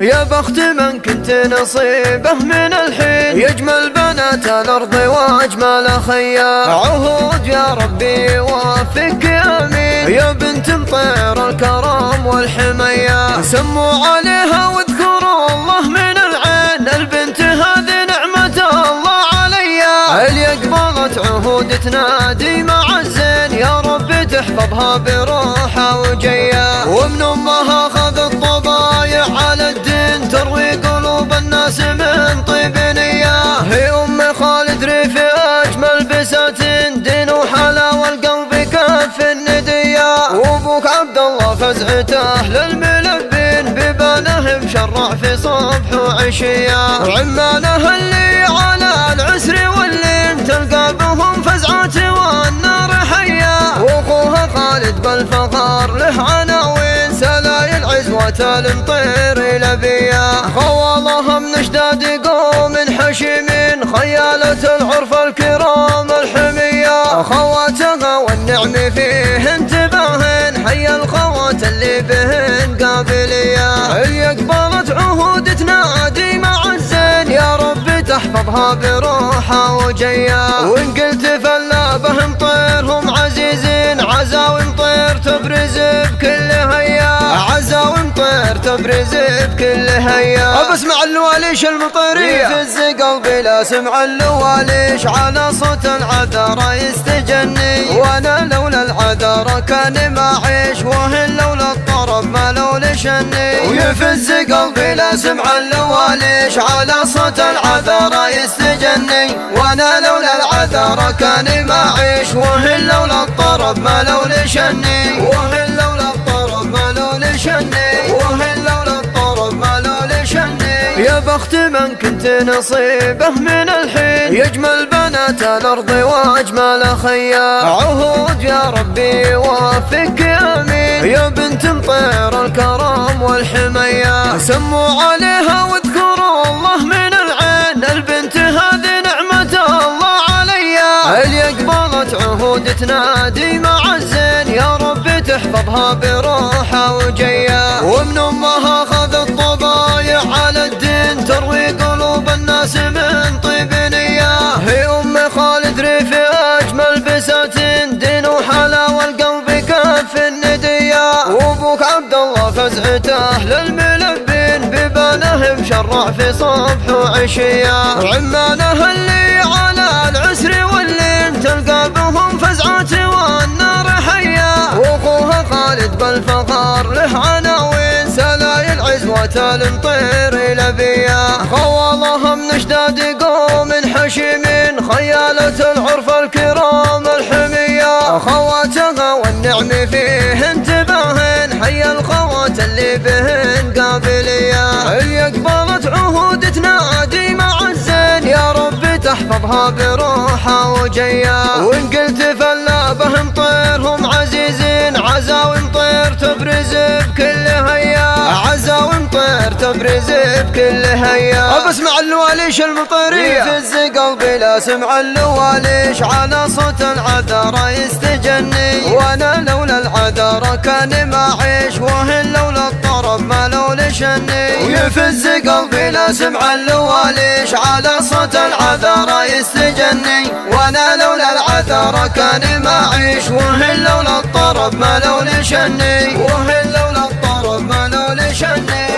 يا بخت من كنت نصيبه من الحين، يجمل بنات الأرض وأجمل خيا، عهود يا ربي يوفقك آمين. يا بنت مطير الكرم والحمية، سموا عليها واذكروا الله من العين، البنت هذه نعمة الله عليا، اللي قبلت عهود تنادي مع الزين، يا رب تحفظها بروحها وجيا، ومن أمها خذت طبايع على الدين، تروي قلوب الناس من طيب نية. هي أم خالد ريفي أجمل بساتين، دين وحلاوة القلب كف الندية، وأبوك عبد الله فزعته للملبين، ببانه مشرع في صبح وعشية، وعمانه اللي على العسر واللين، تلقى بهم فزعات والنار حية، وأخوها خالد بالفخر له عناوين، سلايل عزوة المطير لبيا، خوالها من اشداد قوم حشيمين، خيالة العرف الكرام الحمية، خواتها والنعم فيه انتباهن، حي الخوات اللي بهن قابلية، اللي قبلت عهود تنادي مع الزين، يا رب تحفظها بروحها وجيا، وإن قلت فلا بهم طيرهم عزيزين، عزاوي مطير تبرز بكل هيا، عزاوي مطير تبرز بكل هيا. بسمع اللواليش المطيرية يفز قلبي لا سمع اللواليش، على صوت العذارى يستجني، وانا لولا العذارى كان ما عيش، وهن لولا الطرب ما لولا شني، ويفز قلبي لا سمع اللواليش، على صوت العذارى يستجني، وانا لولا العذارى كان ما عيش، وهن لولا الطرب ما لولا شني، وهن لولا الطرب ما لولا شني، وهن لولا الطرب ما لولا شني. يا بخت من كنت نصيبه من الحين، يجمل بنات الأرض وأجمل خيا، عهود يا ربي يوفقك آمين. يا بنت مطير الكرم والحمية، سموا عليها واذكروا الله من العين، البنت هذه نعمة الله عليا، اللي قبلت عهود تنادي مع الزين، يا رب تحفظها بروحها وجيا، ومن أمها خذت طبايع على الدين، تروي قلوب الناس من طيب نية. هي أم خالد ريفي أجمل بساتين، دين وحلاوة القلب كف الندية، وأبوك عبد الله فزعته للملبين، ببانه مشرع في صبح وعشية، وعمانه اللي على العسر واللين، تلقى بهم فزعات والنار حية، وأخوها خالد بالفخر له عناوين، سلايل عزوة المطير لبيا، خوالها من اشداد قوم حشيمين، خيالة العرف الكرام الحمية، خواتها والنعم فيه انتباهن، حي الخوات اللي بهن قابلية، اللي قبلت عهود تنادي مع الزين، يا رب تحفظها بروحها وجيا، وإن قلت فلا بهم طيرهم عزيزين، عزاوي مطير تبرز بكل هيا، عزاوي مطير تبرز بكل هيا. بسمع اللواليش المطيرية يفز قلبي لا سمع اللواليش، على صوت العذارى يستجني، وانا لولا العذارى كان ما عيش، وهن لولا الطرب ما لولا شني، ويفز قلبي لا سمع اللواليش، على صوت العذارى يستجني، وانا لولا العذارى كان ما عيش، وهن لولا الطرب ما لولا شني، وهن لولا الطرب ما لولا شني.